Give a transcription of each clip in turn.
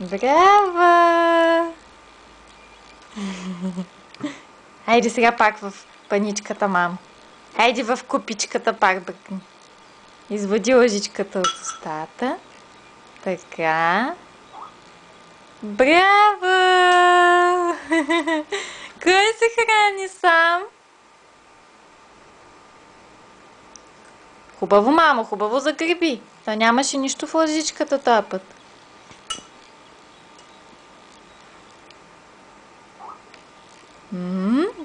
Браво! Хайде сега пак в паничката, мамо. Хайде в купичката пак бръкни. Извади лъжичката от устата. Така. Браво! Кой се храни сам? Хубаво, мамо, хубаво загреби. То нямаше нищо в лъжичката този път.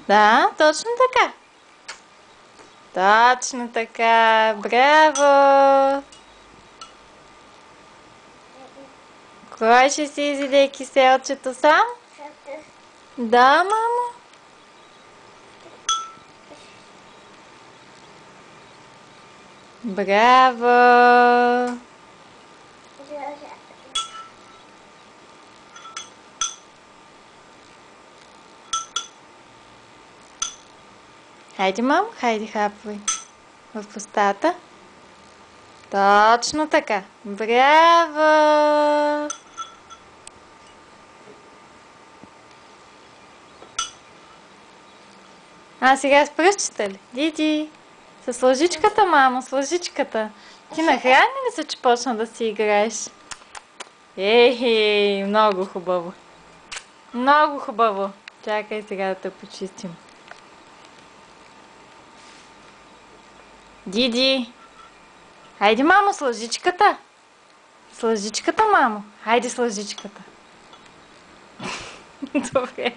Да, точно така. Точно така. Браво! Кой ще си изяде киселчето сам? Да, мамо. Браво! Хайде, мамо, хайде, хапвай. В устата. Точно така. Браво! Сега с пръстчета ли? Диди. С лъжичката, мамо, с лъжичката. Ти нахрани ли се, че почна да си играеш? Ехе, много хубаво. Много хубаво. Чакай сега да те почистим. Диди. Хайде, мамо, с лъжичката. С лъжичката, мамо. Хайде с лъжичката. Добре.